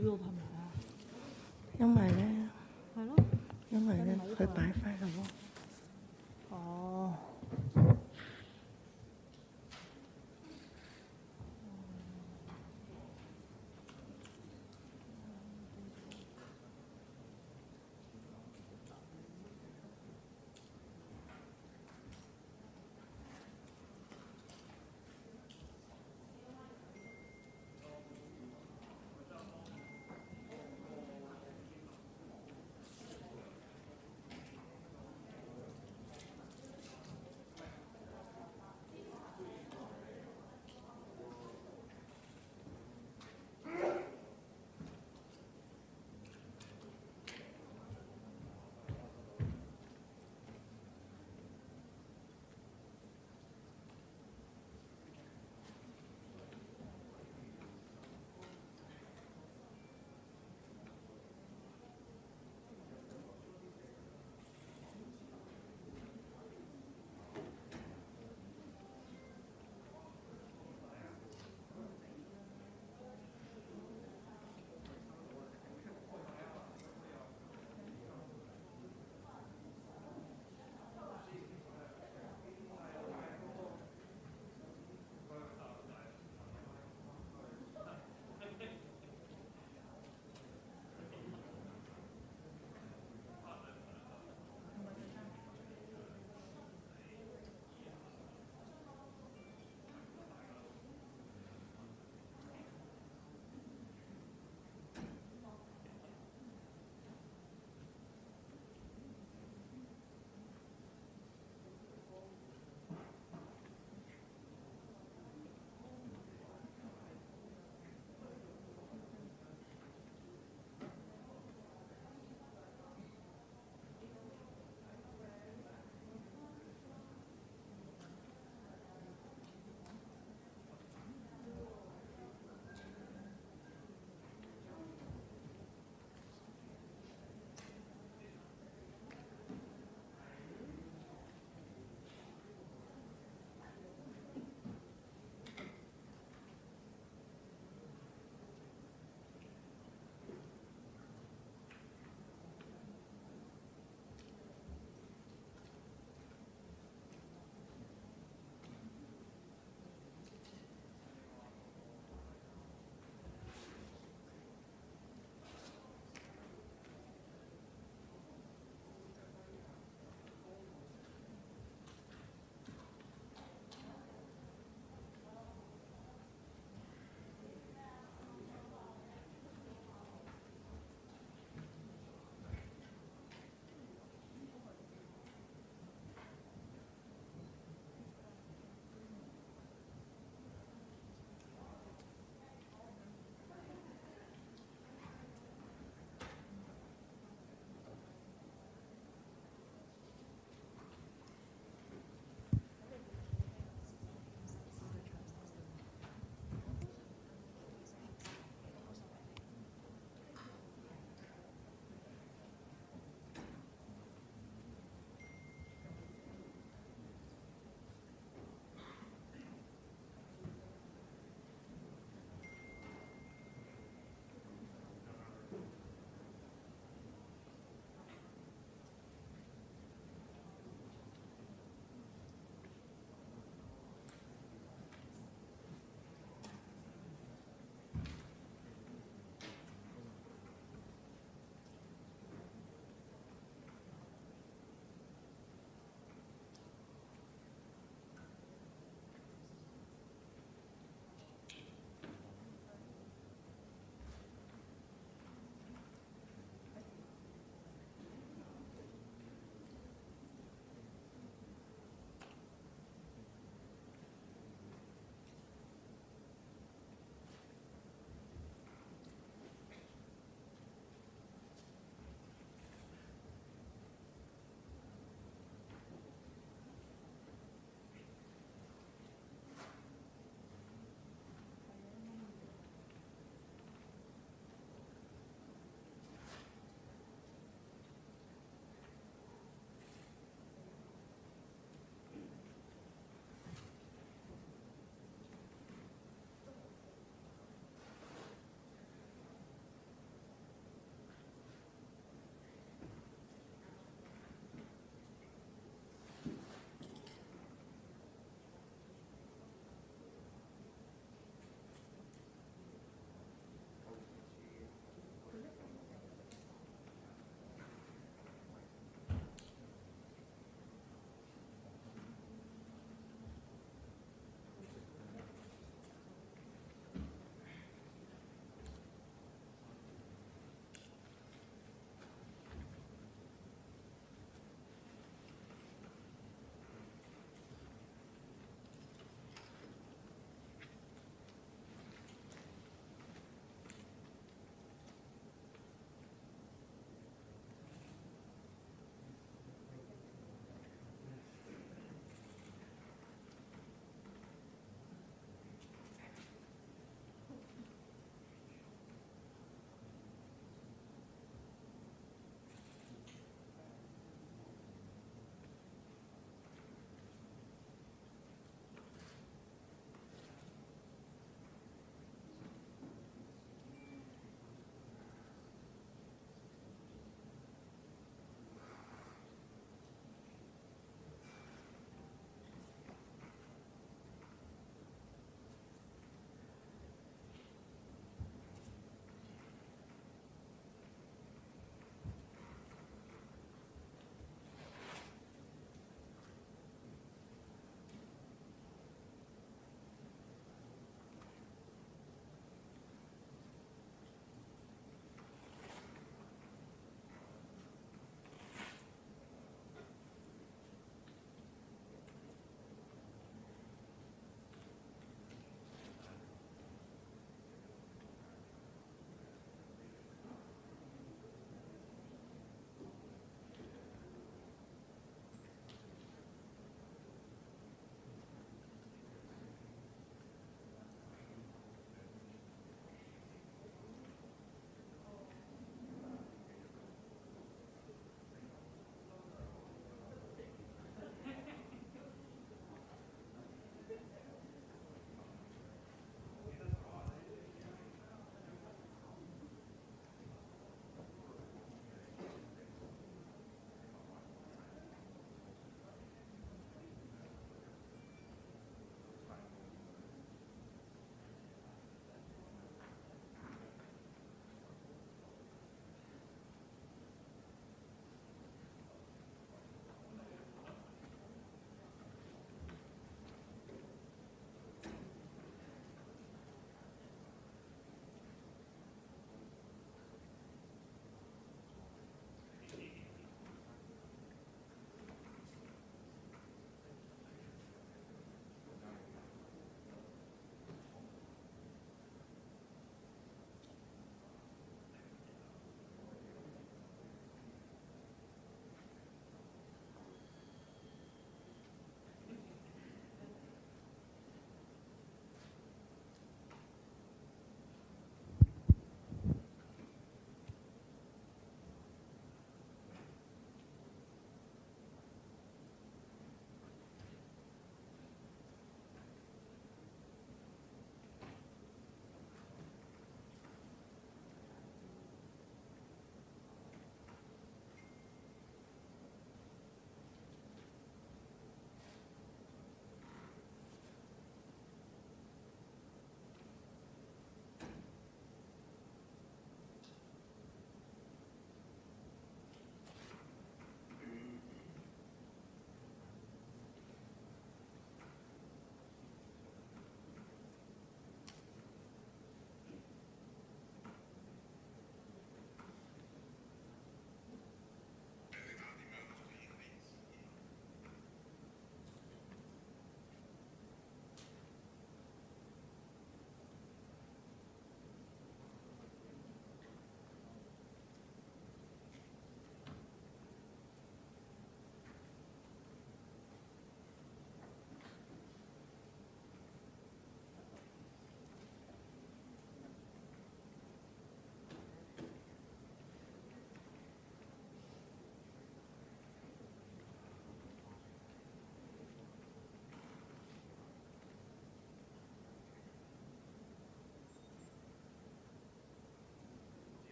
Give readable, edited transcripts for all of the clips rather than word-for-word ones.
住喎，係咪啊？因為咧，係咯，因為咧，佢擺翻咯。哦。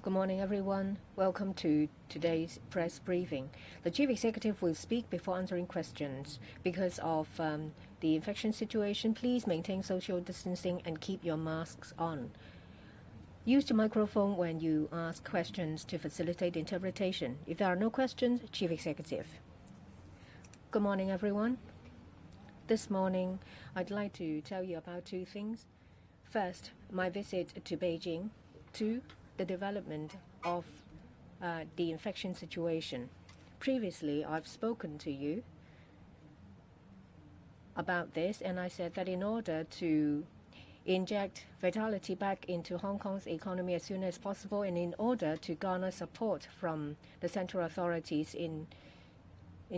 Good morning, everyone. Welcome to today's press briefing. The Chief Executive will speak before answering questions. Because of the infection situation, please maintain social distancing and keep your masks on. Use the microphone when you ask questions to facilitate interpretation. If there are no questions, Chief Executive. Good morning, everyone. This morning, I'd like to tell you about two things. First, my visit to Beijing. Two, the development of the infection situation. Previously, I've spoken to you about this, and I said that in order to inject vitality back into Hong Kong's economy as soon as possible, and in order to garner support from the central authorities in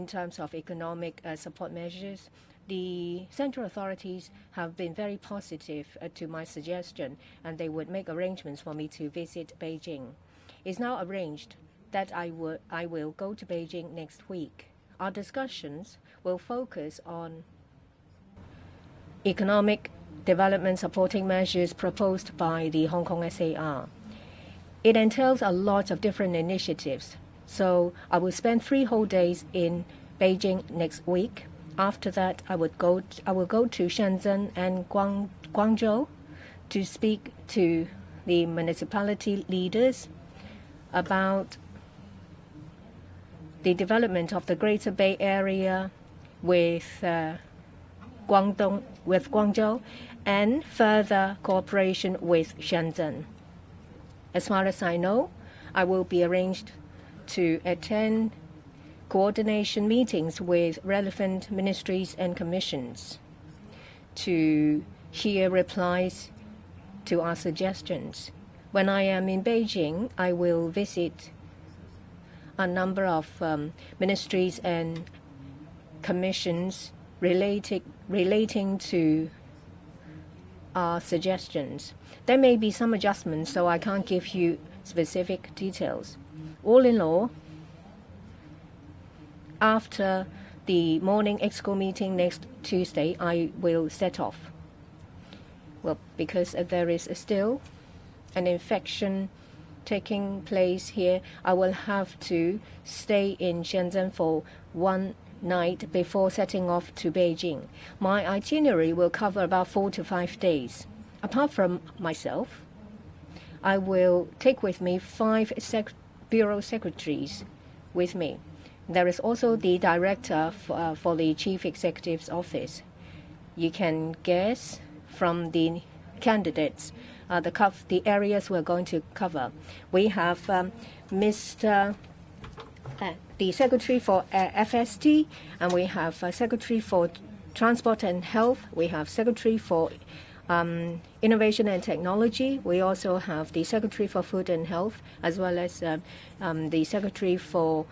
terms of economic support measures, the central authorities have been very positive to my suggestion, and they would make arrangements for me to visit Beijing. It's now arranged that I will go to Beijing next week. Our discussions will focus on economic development supporting measures proposed by the Hong Kong SAR. It entails a lot of different initiatives, so I will spend 3 whole days in Beijing next week. After that, I will go to Shenzhen and Guangzhou to speak to the municipality leaders about the development of the Greater Bay Area with Guangzhou, and further cooperation with Shenzhen. As far as I know, I will be arranged to attend coordination meetings with relevant ministries and commissions to hear replies to our suggestions. When I am in Beijing, I will visit a number of ministries and commissions relating to our suggestions. There may be some adjustments, so I can't give you specific details. All in all, after the morning EXCO meeting next Tuesday, I will set off. Well, because there is still an infection taking place here, I will have to stay in Shenzhen for 1 night before setting off to Beijing. My itinerary will cover about 4 to 5 days. Apart from myself, I will take with me 5 bureau secretaries with me. There is also the director for the Chief Executive's office. You can guess from the candidates the areas we're going to cover. We have the Secretary for FST, and we have Secretary for Transport and Health. We have Secretary for Innovation and Technology. We also have the Secretary for Food and Health, as well as the Secretary for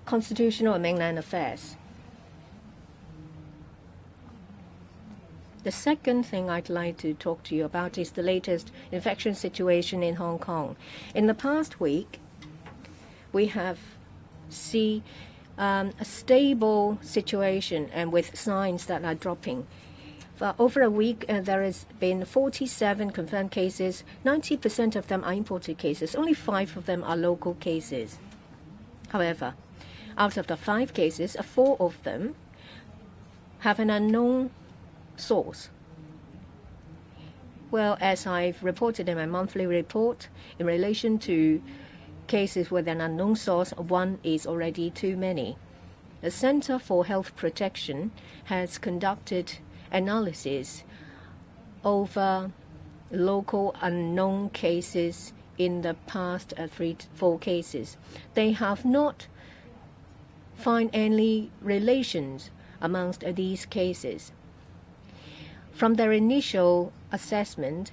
Constitutional and Mainland Affairs. The second thing I'd like to talk to you about is the latest infection situation in Hong Kong. In the past week, we have seen a stable situation and with signs that are dropping. For over a week, there has been 47 confirmed cases. 90% of them are imported cases. Only 5 of them are local cases. However, out of the 5 cases, 4 of them have an unknown source. Well, as I've reported in my monthly report, in relation to cases with an unknown source, 1 is already too many. The Center for Health Protection has conducted analysis over local unknown cases in the past 3 to 4 cases. They have not found any relations amongst these cases. From their initial assessment,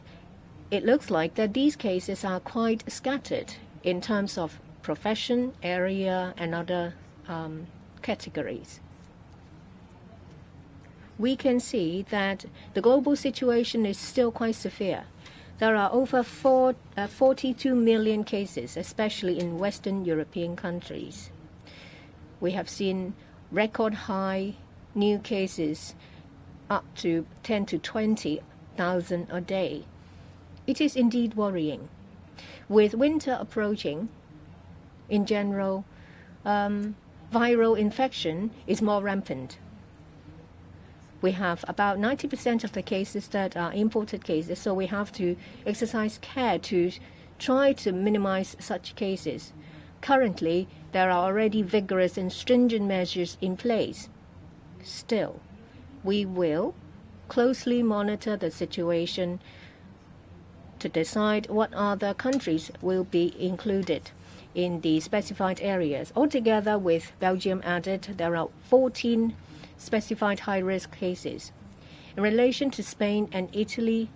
it looks like that these cases are quite scattered in terms of profession, area, and other categories. We can see that the global situation is still quite severe. There are over 42 million cases, especially in Western European countries. We have seen record high new cases up to 10 to 20,000 a day. It is indeed worrying. With winter approaching, in general, viral infection is more rampant. We have about 90% of the cases that are imported cases, so we have to exercise care to try to minimize such cases. Currently, there are already vigorous and stringent measures in place. Still, we will closely monitor the situation to decide what other countries will be included in the specified areas. Altogether, with Belgium added, there are 14 specified high-risk cases. In relation to Spain and Italy,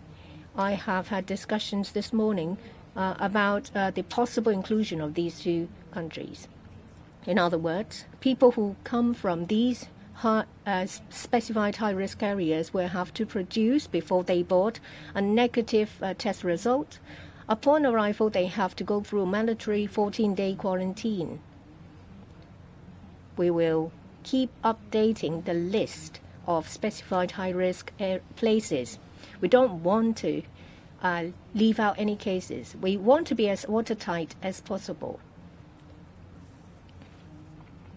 I have had discussions this morning about the possible inclusion of these two countries. In other words, people who come from these specified high-risk areas will have to produce, before they board, a negative test result. Upon arrival, they have to go through a mandatory 14-day quarantine. We will keep updating the list of specified high-risk places. We don't want to leave out any cases. We want to be as watertight as possible.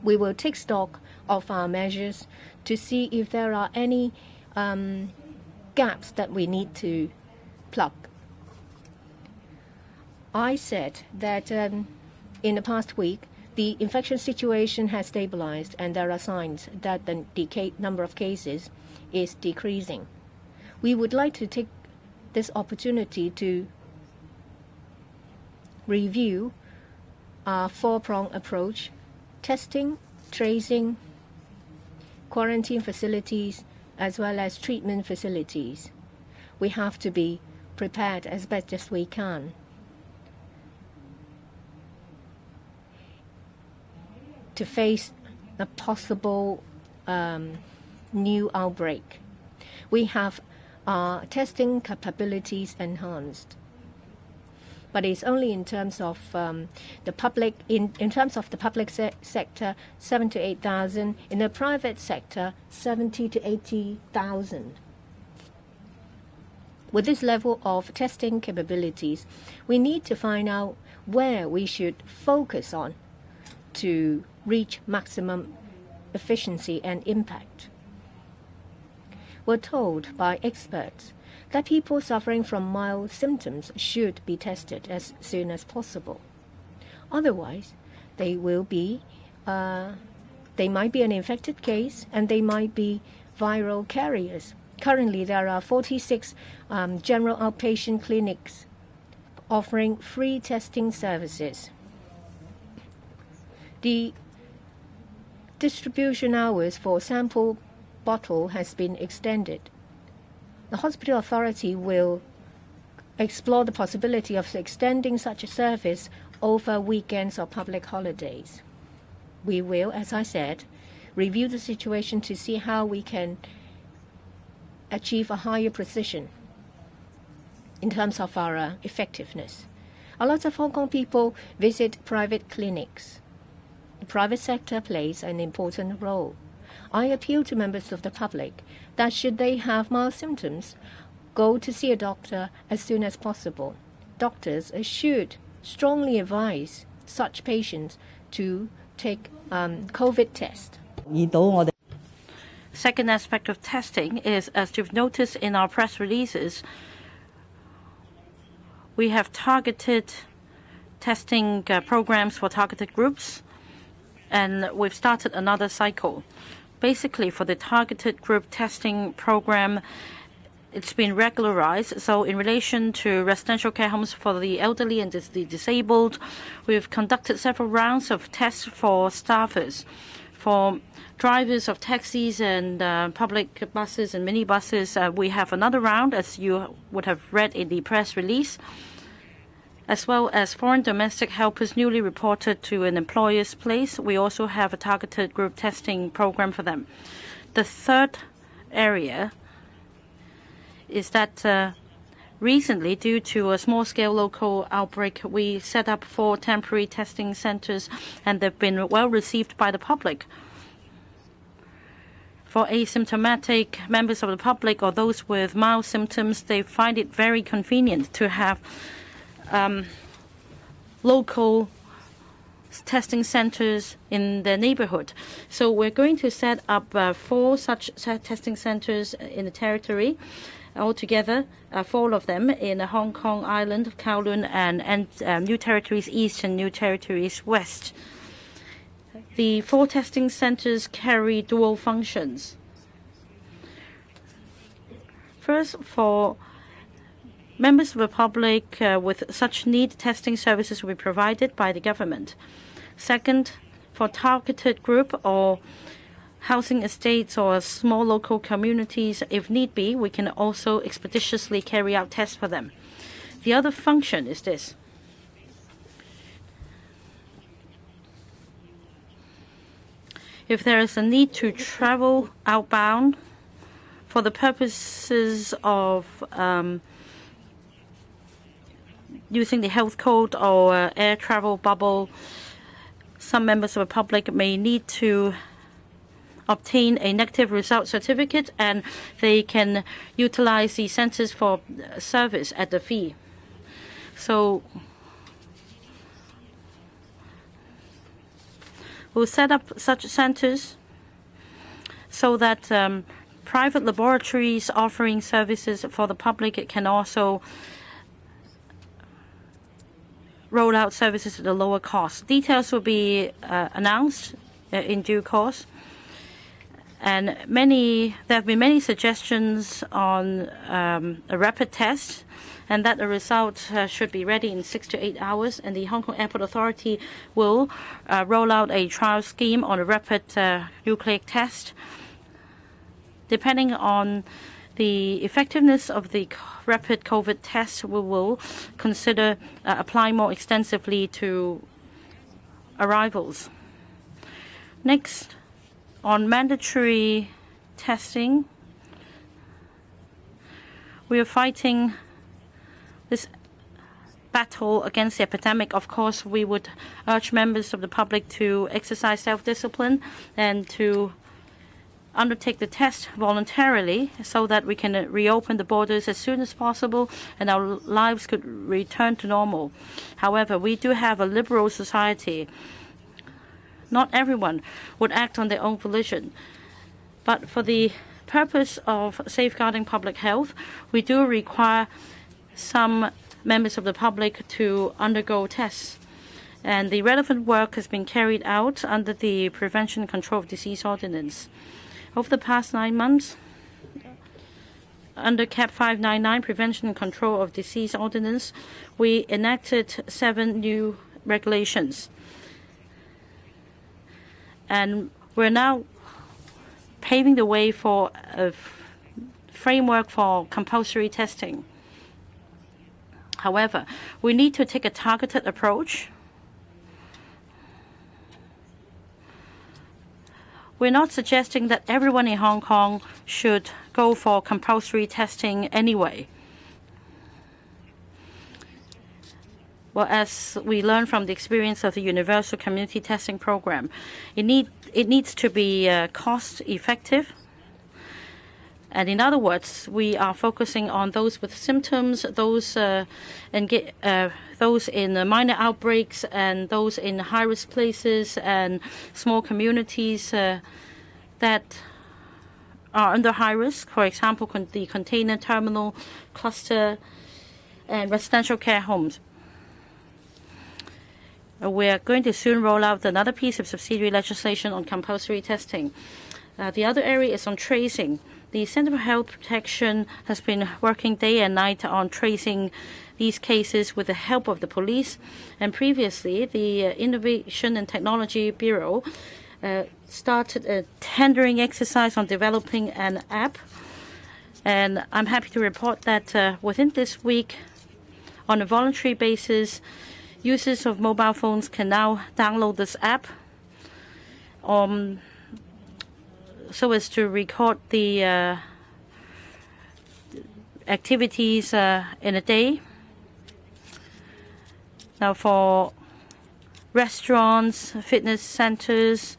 We will take stock of our measures to see if there are any gaps that we need to plug. I said that in the past week, the infection situation has stabilized and there are signs that the number of cases is decreasing. We would like to take this opportunity to review our four-pronged approach: testing, tracing, quarantine facilities, as well as treatment facilities. We have to be prepared as best as we can. To face a possible new outbreak. We have our testing capabilities enhanced. But it's only in terms of the public, in terms of the public sector, 7,000 to 8,000. In the private sector, 70,000 to 80,000. With this level of testing capabilities, we need to find out where we should focus on to reach maximum efficiency and impact. We're told by experts that people suffering from mild symptoms should be tested as soon as possible. Otherwise, they might be an infected case and they might be viral carriers. Currently, there are 46 general outpatient clinics offering free testing services. The distribution hours for sample bottle has been extended. The hospital authority will explore the possibility of extending such a service over weekends or public holidays. We will, as I said, review the situation to see how we can achieve a higher precision in terms of our effectiveness. A lot of Hong Kong people visit private clinics. The private sector plays an important role. I appeal to members of the public that should they have mild symptoms, go to see a doctor as soon as possible. Doctors should strongly advise such patients to take COVID test. Second aspect of testing is, as you've noticed in our press releases, we have targeted testing programs for targeted groups, and we've started another cycle. Basically, for the targeted group testing program, it's been regularized. So in relation to residential care homes for the elderly and the disabled, we've conducted several rounds of tests for staffers. For drivers of taxis and public buses and minibuses, we have another round, as you would have read in the press release, as well as foreign domestic helpers newly reported to an employer's place. We also have a targeted group testing program for them. The third area is that recently, due to a small-scale local outbreak, we set up 4 temporary testing centers, and they've been well received by the public. For asymptomatic members of the public or those with mild symptoms, they find it very convenient to have local testing centers in their neighborhood. So we're going to set up 4 such testing centers in the territory. Altogether, 4 of them in Hong Kong Island, Kowloon, and New Territories East and New Territories West. The 4 testing centers carry dual functions. First, for members of the public with such need, testing services will be provided by the government. Second, for targeted group or housing estates or small local communities, if need be, we can also expeditiously carry out tests for them. The other function is this. If there is a need to travel outbound for the purposes of using the health code or air travel bubble, some members of the public may need to obtain a negative result certificate, and they can utilize the centers for service at the fee. So we'll set up such centers so that private laboratories offering services for the public can also roll out services at a lower cost. Details will be announced in due course. And there have been many suggestions on a rapid test, and that the result should be ready in 6 to 8 hours. And the Hong Kong Airport Authority will roll out a trial scheme on a rapid nucleic test. Depending on the effectiveness of the rapid COVID test, we will consider applying more extensively to arrivals. Next, on mandatory testing, we are fighting this battle against the epidemic. Of course, we would urge members of the public to exercise self-discipline and to undertake the test voluntarily so that we can reopen the borders as soon as possible and our lives could return to normal. However, we do have a liberal society. Not everyone would act on their own volition. But for the purpose of safeguarding public health, we do require some members of the public to undergo tests. And the relevant work has been carried out under the Prevention and Control of Disease Ordinance. Over the past 9 months, under CAP 599, Prevention and Control of Disease Ordinance, we enacted 7 new regulations. And we're now paving the way for a framework for compulsory testing. However, we need to take a targeted approach. We're not suggesting that everyone in Hong Kong should go for compulsory testing anyway. Well, as we learned from the experience of the Universal Community Testing Program, it needs to be cost-effective. And in other words, we are focusing on those with symptoms, those in minor outbreaks, and those in high-risk places and small communities that are under high risk. For example, the container terminal cluster and residential care homes. We're going to soon roll out another piece of subsidiary legislation on compulsory testing. The other area is on tracing. The Centre for Health Protection has been working day and night on tracing these cases with the help of the police. And previously, the Innovation and Technology Bureau started a tendering exercise on developing an app. And I'm happy to report that within this week, on a voluntary basis, users of mobile phones can now download this app so as to record the activities in a day. Now, for restaurants, fitness centers,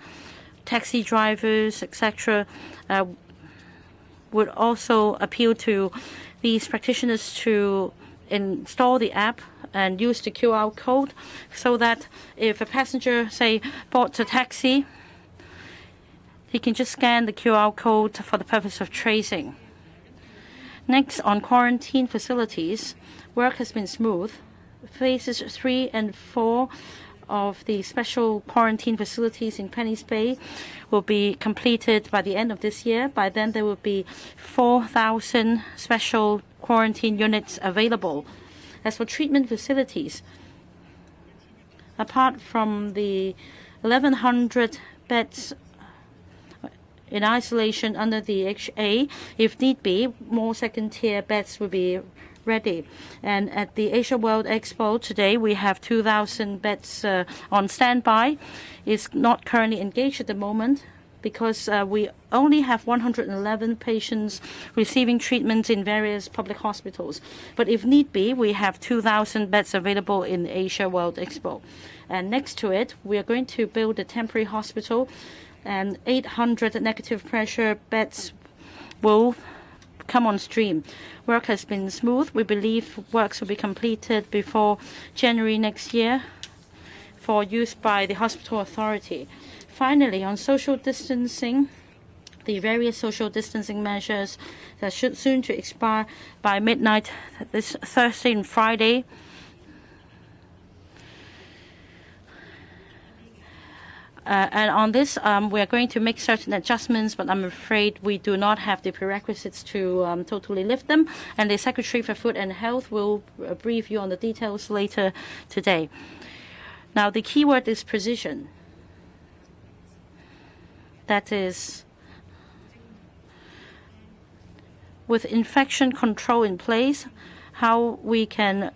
taxi drivers, etc., would also appeal to these practitioners to install the app and use the QR code so that if a passenger, say, bought a taxi, he can just scan the QR code for the purpose of tracing. Next, on quarantine facilities, work has been smooth. Phases 3 and 4 of the special quarantine facilities in Penny's Bay will be completed by the end of this year. By then, there will be 4,000 special quarantine units available. As for treatment facilities, apart from the 1,100 beds in isolation under the HA, if need be, more second-tier beds will be ready. And at the Asia World Expo today, we have 2,000 beds on standby. It's not currently engaged at the moment because we only have 111 patients receiving treatment in various public hospitals. But if need be, we have 2,000 beds available in Asia World Expo. And next to it, we are going to build a temporary hospital, and 800 negative pressure beds will come on stream. Work has been smooth. We believe works will be completed before January next year for use by the hospital authority. Finally, on social distancing, the various social distancing measures that should soon to expire by midnight this Thursday and Friday. And on this, we are going to make certain adjustments, but I'm afraid we do not have the prerequisites to totally lift them. And the Secretary for Food and Health will brief you on the details later today. Now, the key word is precision. That is, with infection control in place, how we can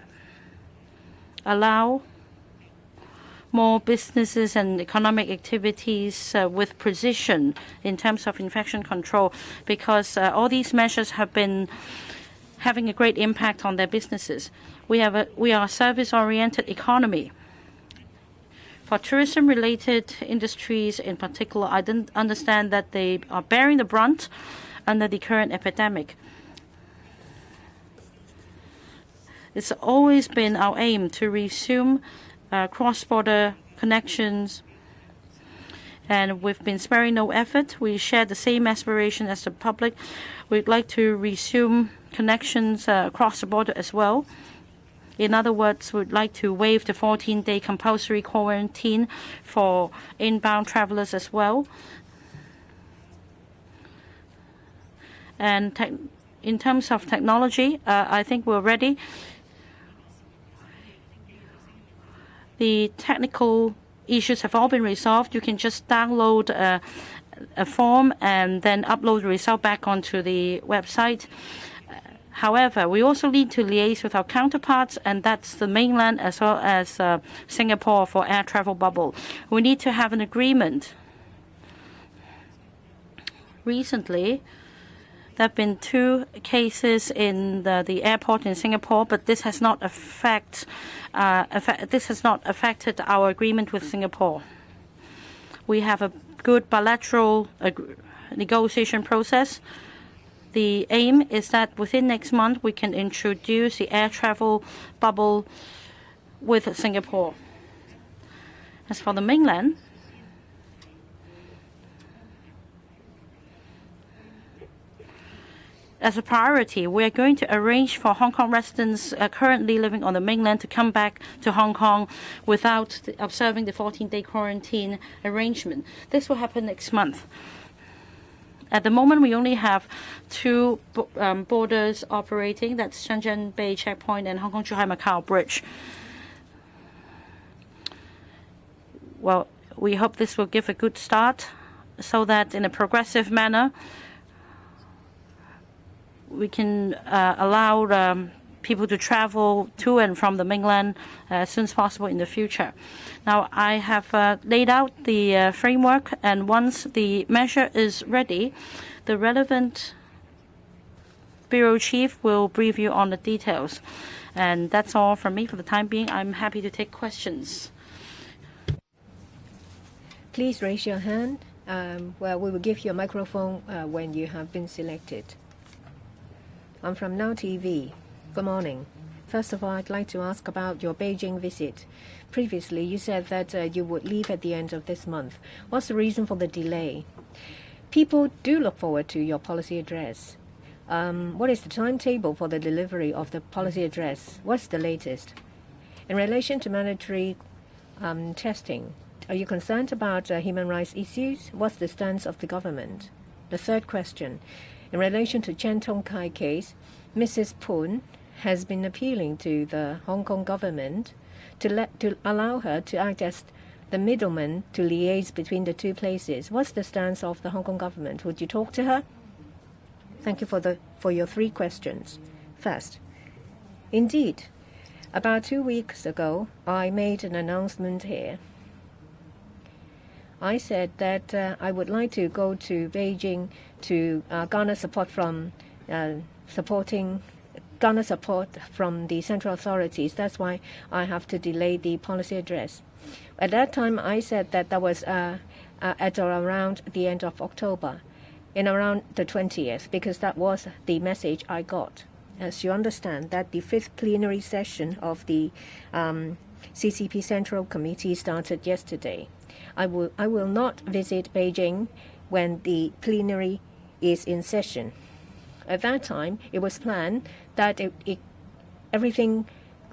allow more businesses and economic activities with precision in terms of infection control, because all these measures have been having a great impact on their businesses. We are a service-oriented economy. For tourism-related industries in particular, I didn't understand that they are bearing the brunt under the current epidemic. It's always been our aim to resume cross-border connections, and we've been sparing no effort. We share the same aspiration as the public. We'd like to resume connections across the border as well. In other words, we'd like to waive the 14-day compulsory quarantine for inbound travelers as well. And in terms of technology, I think we're ready. The technical issues have all been resolved. You can just download a form and then upload the result back onto the website. However, we also need to liaise with our counterparts, and that's the mainland as well as Singapore for air travel bubble. We need to have an agreement. Recently, there have been 2 cases in the airport in Singapore, but this has not affected our agreement with Singapore. We have a good bilateral negotiation process. The aim is that within next month we can introduce the air travel bubble with Singapore. As for the mainland, as a priority, we are going to arrange for Hong Kong residents currently living on the mainland to come back to Hong Kong without observing the 14-day quarantine arrangement. This will happen next month. At the moment, we only have 2 borders operating. That's Shenzhen Bay Checkpoint and Hong Kong-Zhuhai-Macau Bridge. Well, we hope this will give a good start so that in a progressive manner, we can allow people to travel to and from the mainland as soon as possible in the future. Now, I have laid out the framework, and once the measure is ready, the relevant bureau chief will brief you on the details. And that's all from me for the time being. I'm happy to take questions. Please raise your hand Well, we will give you a microphone when you have been selected. I'm from Now TV. Good morning. First of all, I'd like to ask about your Beijing visit. Previously, you said that you would leave at the end of this month. What's the reason for the delay? People do look forward to your policy address. What is the timetable for the delivery of the policy address? What's the latest? In relation to mandatory testing, are you concerned about human rights issues? What's the stance of the government? The third question, in relation to Chan Tong Kai case, Mrs. Poon has been appealing to the Hong Kong government to allow her to act as the middleman to liaise between the two places. What's the stance of the Hong Kong government? Would you talk to her? Thank you for your three questions. First, indeed, about 2 weeks ago, I made an announcement here. I said that I would like to go to Beijing to garner support from garner support from the central authorities. That's why I have to delay the policy address. At that time, I said that was at or around the end of October, in around the 20th, because that was the message I got. As you understand, that the 5th plenary session of the CCP Central Committee started yesterday. I will not visit Beijing when the plenary is in session. At that time, it was planned that everything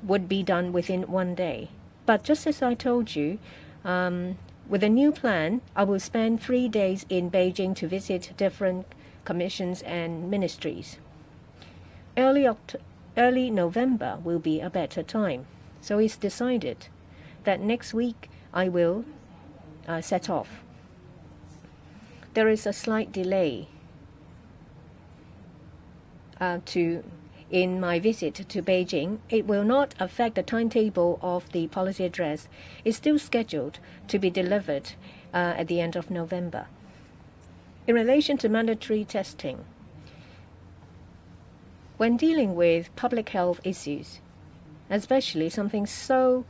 would be done within 1 day. But just as I told you, with a new plan, I will spend 3 days in Beijing to visit different commissions and ministries. Early November will be a better time. So it's decided that next week I will set off. There is a slight delay in my visit to Beijing. It will not affect the timetable of the policy address. It's still scheduled to be delivered at the end of November. In relation to mandatory testing, when dealing with public health issues, especially something so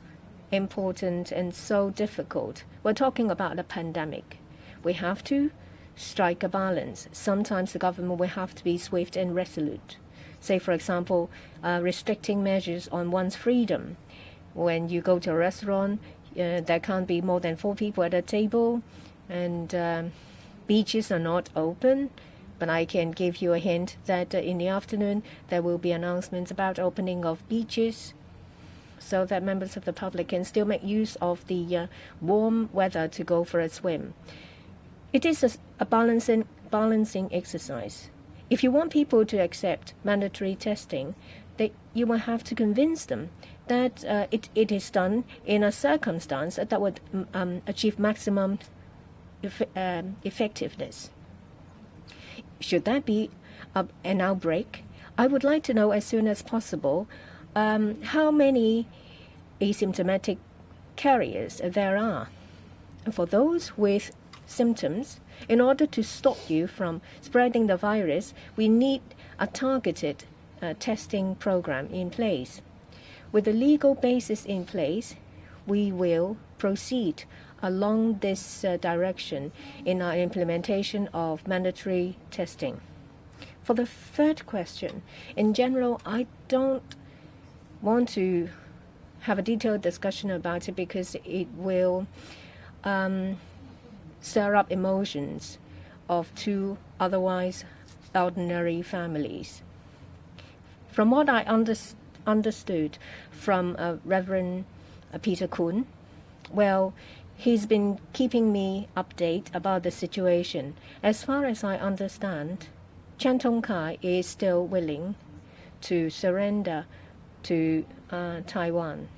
important and so difficult, we're talking about a pandemic. We have to strike a balance. Sometimes the government will have to be swift and resolute. Say, for example, restricting measures on one's freedom. When you go to a restaurant, there can't be more than 4 people at a table, and beaches are not open. But I can give you a hint that in the afternoon there will be announcements about opening of beaches, so that members of the public can still make use of the warm weather to go for a swim. It is a balancing exercise. If you want people to accept mandatory testing, you will have to convince them that it is done in a circumstance that would achieve maximum effectiveness. Should that be an outbreak, I would like to know as soon as possible how many asymptomatic carriers there are. And for those with symptoms, in order to stop you from spreading the virus, we need a targeted testing program in place. With the legal basis in place, we will proceed along this direction in our implementation of mandatory testing. For the third question, in general, I don't want to have a detailed discussion about it because it will stir up emotions of two otherwise ordinary families. From what I understood from Reverend Peter Kuhn, well, he's been keeping me updated about the situation. As far as I understand, Chan Tong Kai is still willing to surrender to Taiwan.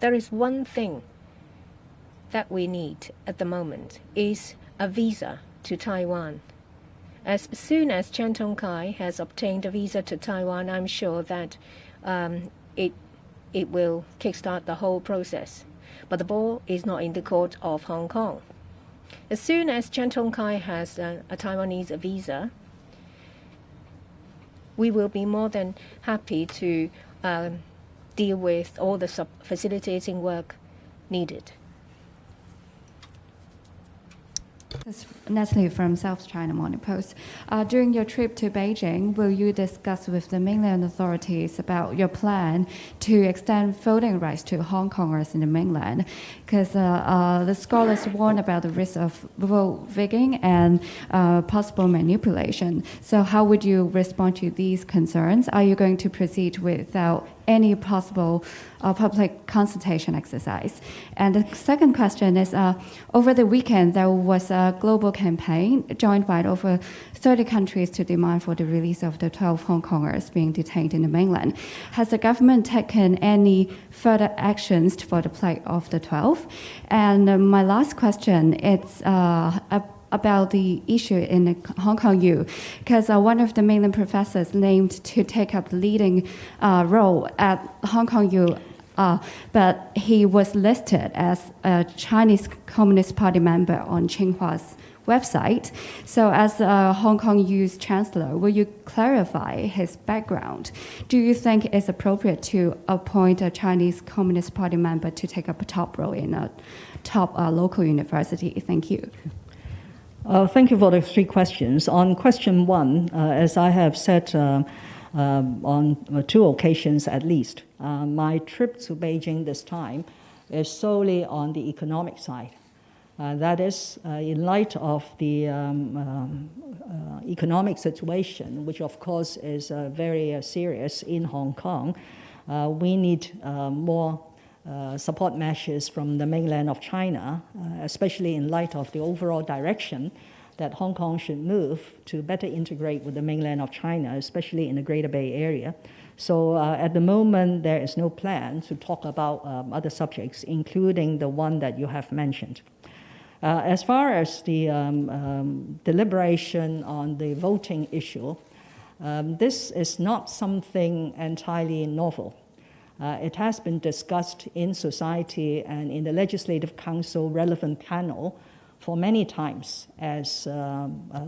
There is one thing that we need at the moment is a visa to Taiwan. As soon as Chan Tong Kai has obtained a visa to Taiwan, I'm sure that it will kickstart the whole process. But the ball is not in the court of Hong Kong. As soon as Chan Tong Kai has a Taiwanese visa, we will be more than happy to deal with all the facilitating work needed. It's Natalie from South China Morning Post. During your trip to Beijing, will you discuss with the mainland authorities about your plan to extend voting rights to Hong Kongers in the mainland? Because the scholars warn about the risk of vote rigging and possible manipulation. So how would you respond to these concerns? Are you going to proceed without any possible public consultation exercise? And the second question is, over the weekend, there was a global campaign joined by over 30 countries to demand for the release of the 12 Hong Kongers being detained in the mainland. Has the government taken any further actions for the plight of the 12? And my last question is about the issue in the Hong Kong U, because one of the mainland professors named to take up the leading role at Hong Kong U, but he was listed as a Chinese Communist Party member on Tsinghua's website. So as Hong Kong U's chancellor, will you clarify his background? Do you think it's appropriate to appoint a Chinese Communist Party member to take up a top role in a top local university? Thank you. Thank you for the three questions. On question one, as I have said on two occasions at least, my trip to Beijing this time is solely on the economic side. That is, in light of the economic situation, which of course is very serious in Hong Kong, we need more support measures from the mainland of China, especially in light of the overall direction that Hong Kong should move to better integrate with the mainland of China, especially in the Greater Bay Area. So at the moment, there is no plan to talk about other subjects, including the one that you have mentioned. As far as the deliberation on the voting issue, this is not something entirely novel. It has been discussed in society and in the Legislative Council relevant panel for many times, as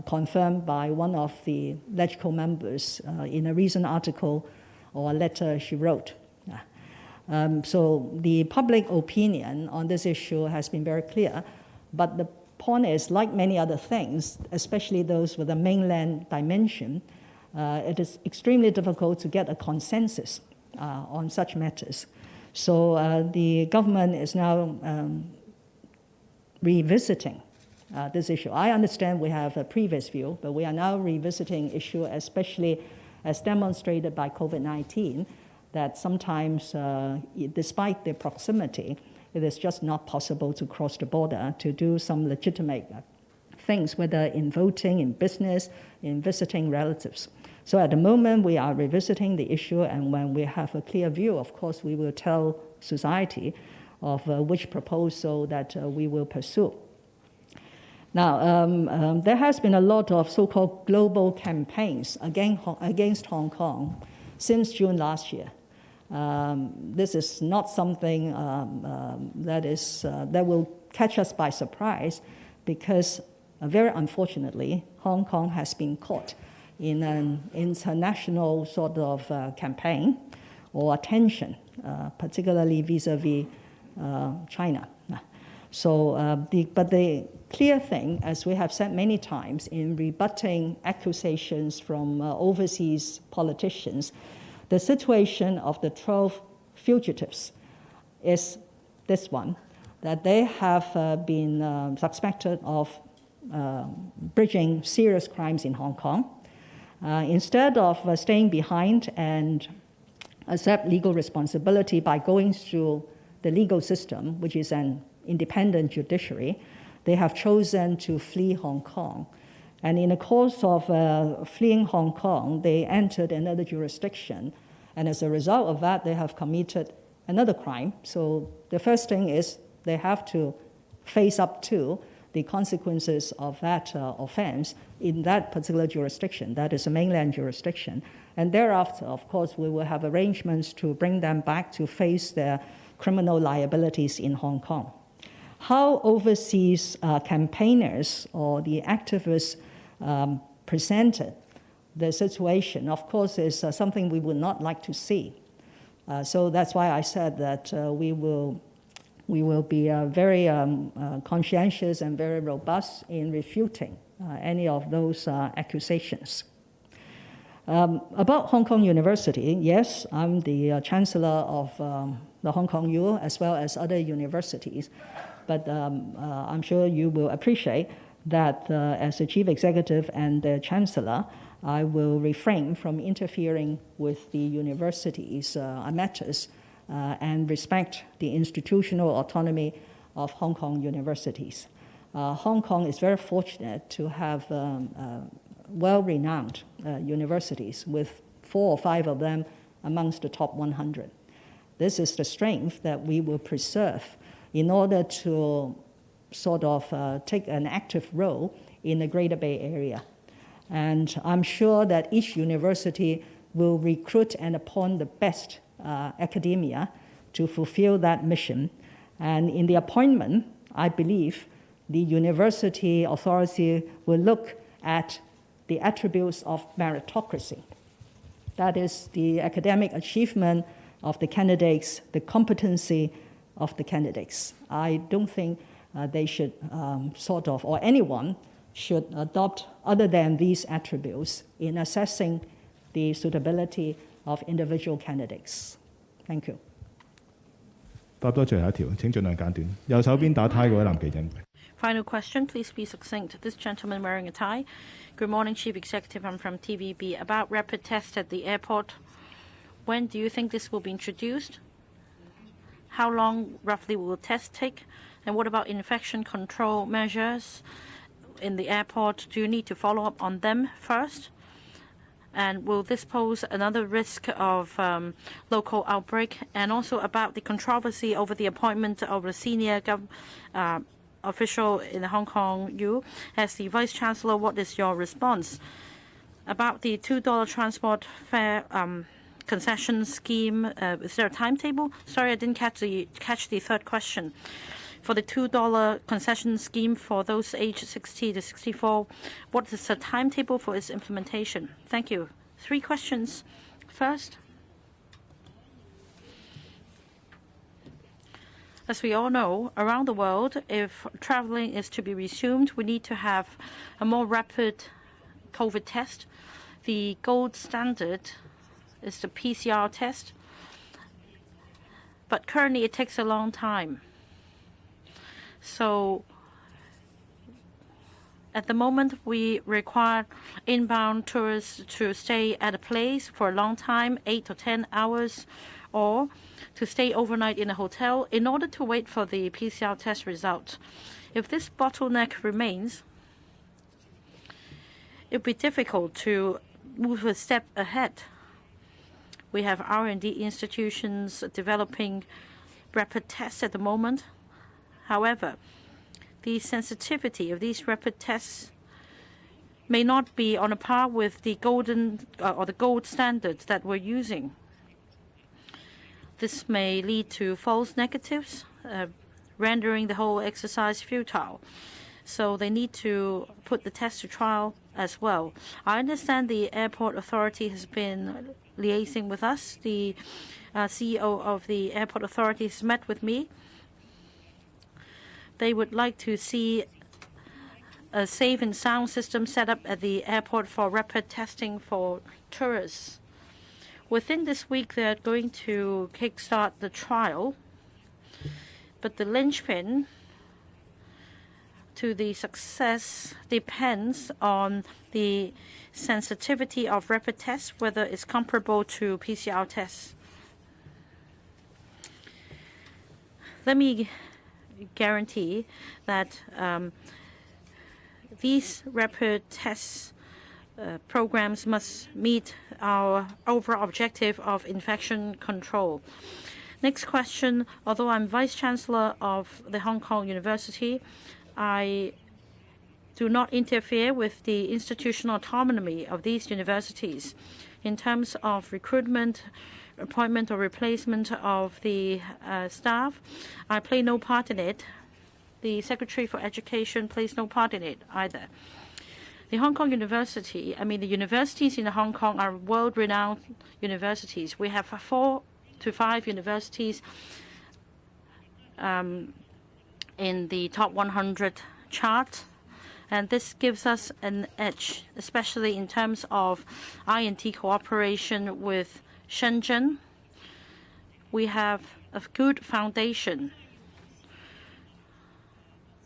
confirmed by one of the LegCo members in a recent article or a letter she wrote. So the public opinion on this issue has been very clear, but the point is, like many other things, especially those with a mainland dimension, it is extremely difficult to get a consensus on such matters. So the government is now revisiting this issue. I understand we have a previous view, but we are now revisiting issue, especially as demonstrated by COVID-19, that sometimes, despite their proximity, it is just not possible to cross the border to do some legitimate things, whether in voting, in business, in visiting relatives. So at the moment, we are revisiting the issue, and when we have a clear view, of course, we will tell society of which proposal that we will pursue. Now, there has been a lot of so-called global campaigns against Hong Kong since June last year. This is not something that will catch us by surprise, because very unfortunately, Hong Kong has been caught in an international sort of campaign or attention, particularly vis-a-vis China. So, but the clear thing, as we have said many times in rebutting accusations from overseas politicians, the situation of the 12 fugitives is this one, that they have been suspected of bridging serious crimes in Hong Kong. Instead of staying behind and accept legal responsibility by going through the legal system, which is an independent judiciary, they have chosen to flee Hong Kong. And in the course of fleeing Hong Kong, they entered another jurisdiction. And as a result of that, they have committed another crime. So the first thing is they have to face up to the consequences of that offense in that particular jurisdiction, that is a mainland jurisdiction. And thereafter, of course, we will have arrangements to bring them back to face their criminal liabilities in Hong Kong. How overseas campaigners or the activists presented the situation, of course, is something we would not like to see. So that's why I said that we will we will be very conscientious and very robust in refuting any of those accusations. About Hong Kong University, yes, I'm the Chancellor of the Hong Kong U as well as other universities, but I'm sure you will appreciate that as the Chief Executive and the Chancellor, I will refrain from interfering with the university's matters and respect the institutional autonomy of Hong Kong universities. Hong Kong is very fortunate to have well-renowned universities, with 4 or 5 of them amongst the top 100. This is the strength that we will preserve in order to sort of take an active role in the Greater Bay Area. And I'm sure that each university will recruit and appoint the best academia to fulfill that mission. And in the appointment, I believe the university authority will look at the attributes of meritocracy. That is the academic achievement of the candidates, the competency of the candidates. I don't think they should or anyone should adopt other than these attributes in assessing the suitability of individual candidates. Thank you. 答多最後一條，請盡量簡短。右手邊打呔嗰位男記者。Final question, please be succinct. This gentleman wearing a tie. Good morning, Chief Executive. I'm from TVB. About rapid tests at the airport, when do you think this will be introduced? How long roughly will the test take? And what about infection control measures in the airport? Do you need to follow up on them first? And will this pose another risk of local outbreak? And also about the controversy over the appointment of a senior official in the Hong Kong U. As the Vice Chancellor, what is your response? About the $2 transport fare concession scheme, is there a timetable? Sorry, I didn't catch the third question. For the $2 concession scheme for those aged 60 to 64, what is the timetable for its implementation? Thank you. 3 questions. First, as we all know, around the world, if traveling is to be resumed, we need to have a more rapid COVID test. The gold standard is the PCR test, but currently it takes a long time. So at the moment, we require inbound tourists to stay at a place for a long time, 8 to 10 hours, or to stay overnight in a hotel in order to wait for the PCR test result. If this bottleneck remains, it will be difficult to move a step ahead. We have R&D institutions developing rapid tests at the moment. However, the sensitivity of these rapid tests may not be on a par with the gold standards that we're using. This may lead to false negatives, rendering the whole exercise futile. So they need to put the test to trial as well. I understand the airport authority has been liaising with us. The CEO of the airport authority has met with me. They would like to see a safe and sound system set up at the airport for rapid testing for tourists. Within this week, they're going to kickstart the trial, but the linchpin to the success depends on the sensitivity of rapid tests, whether it's comparable to PCR tests. Let me guarantee that these rapid tests programs must meet our overall objective of infection control. Next question. Although I'm Vice Chancellor of the Hong Kong University, I do not interfere with the institutional autonomy of these universities. In terms of recruitment, appointment or replacement of the staff, I play no part in it. The Secretary for Education plays no part in it either. The Hong Kong University, the universities in Hong Kong are world-renowned universities. We have 4 to 5 universities in the top 100 chart. And this gives us an edge, especially in terms of I&T cooperation with Shenzhen. We have a good foundation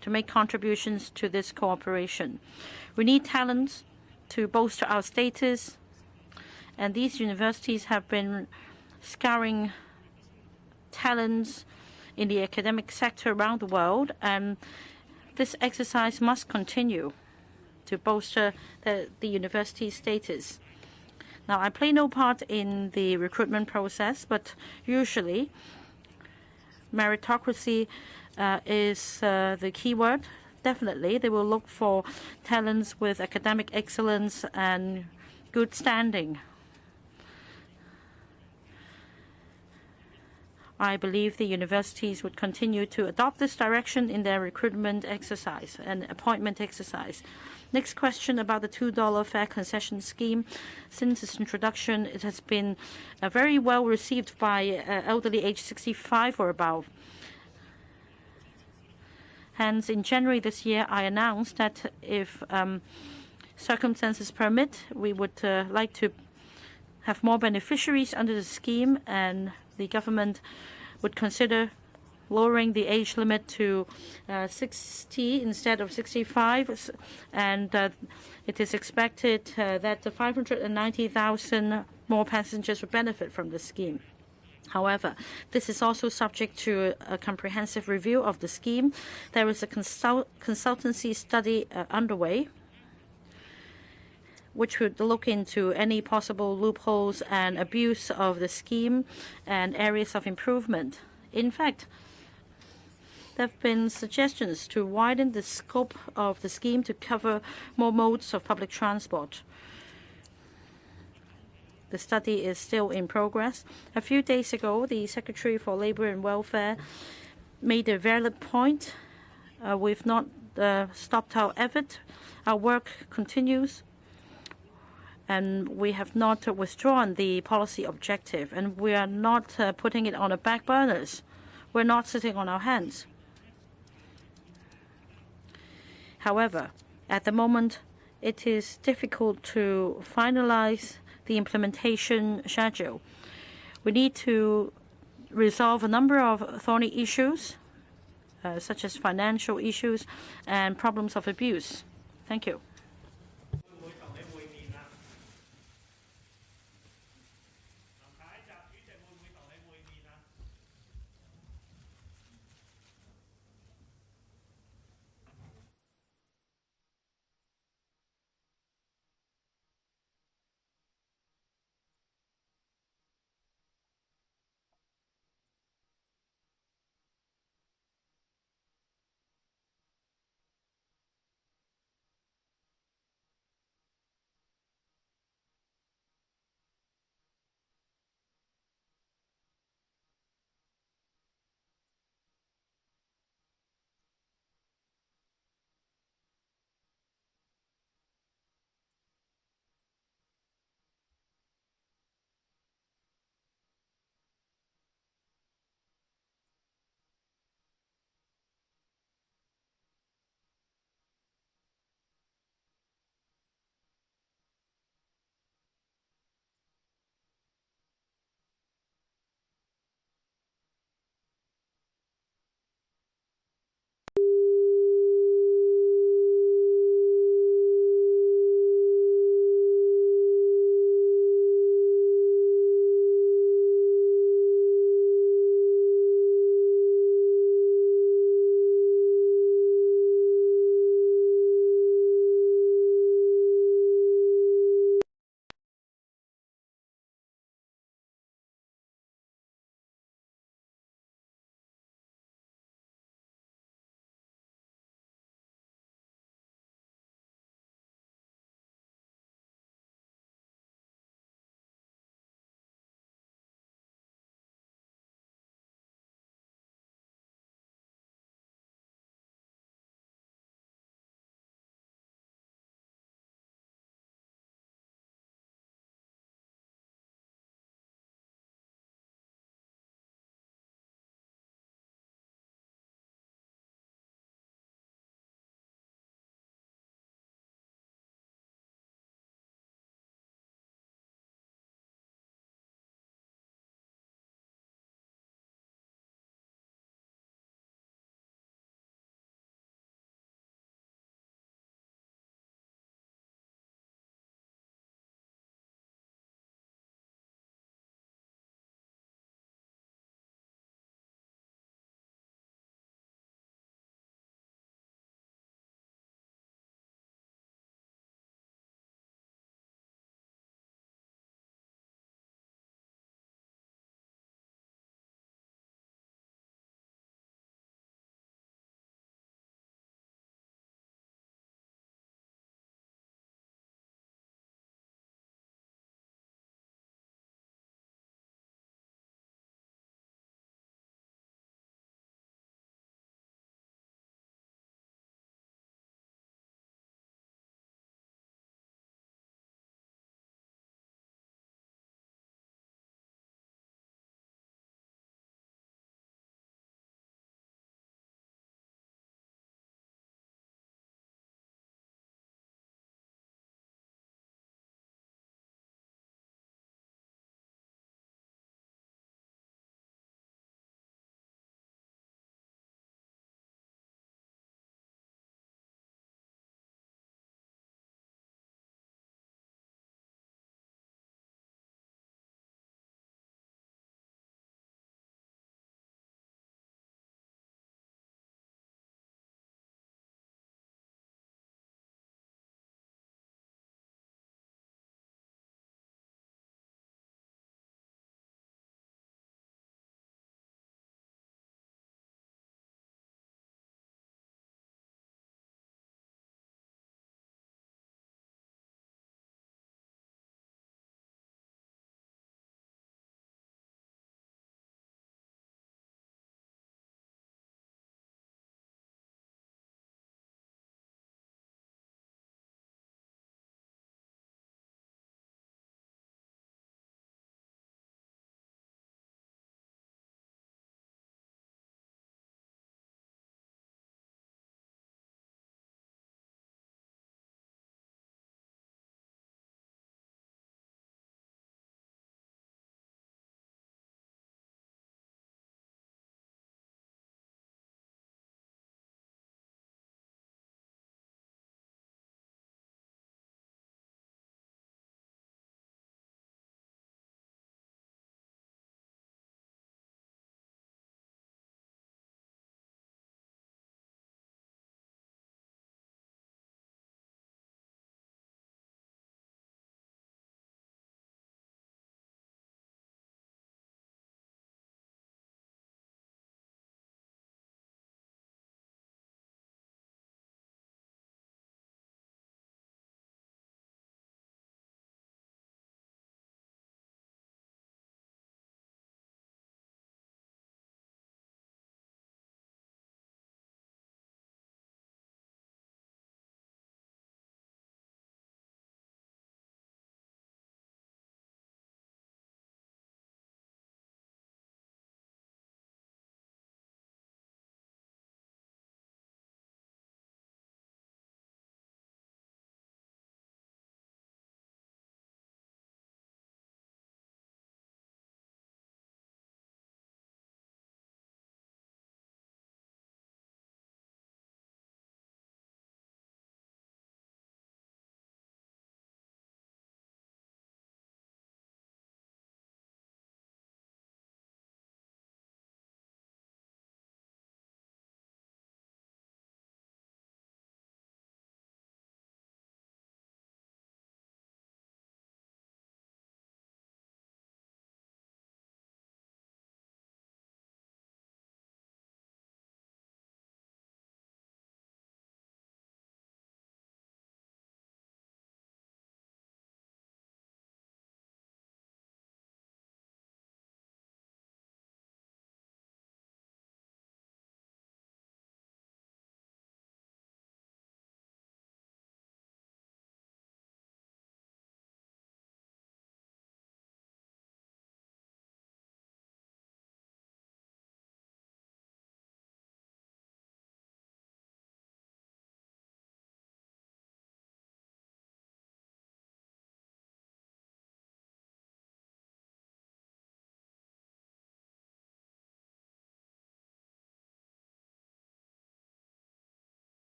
to make contributions to this cooperation. We need talents to bolster our status, and these universities have been scouring talents in the academic sector around the world, and this exercise must continue to bolster the university's status. Now, I play no part in the recruitment process, but usually meritocracy is the key word. Definitely, they will look for talents with academic excellence and good standing. I believe the universities would continue to adopt this direction in their recruitment exercise and appointment exercise. Next question about the $2 fare concession scheme. Since its introduction, it has been very well received by elderly aged 65 or above. Hence, in January this year, I announced that if circumstances permit, we would like to have more beneficiaries under the scheme, and the government would consider lowering the age limit to 60 instead of 65, and it is expected that 590,000 more passengers would benefit from the scheme. However, this is also subject to a comprehensive review of the scheme. There is a consultancy study underway which would look into any possible loopholes and abuse of the scheme and areas of improvement. In fact, there have been suggestions to widen the scope of the scheme to cover more modes of public transport. The study is still in progress. A few days ago, the Secretary for Labour and Welfare made a valid point. We've not stopped our effort. Our work continues, and we have not withdrawn the policy objective, and we are not putting it on the back burners. We're not sitting on our hands. However, at the moment, it is difficult to finalize the implementation schedule. We need to resolve a number of thorny issues, such as financial issues and problems of abuse. Thank you.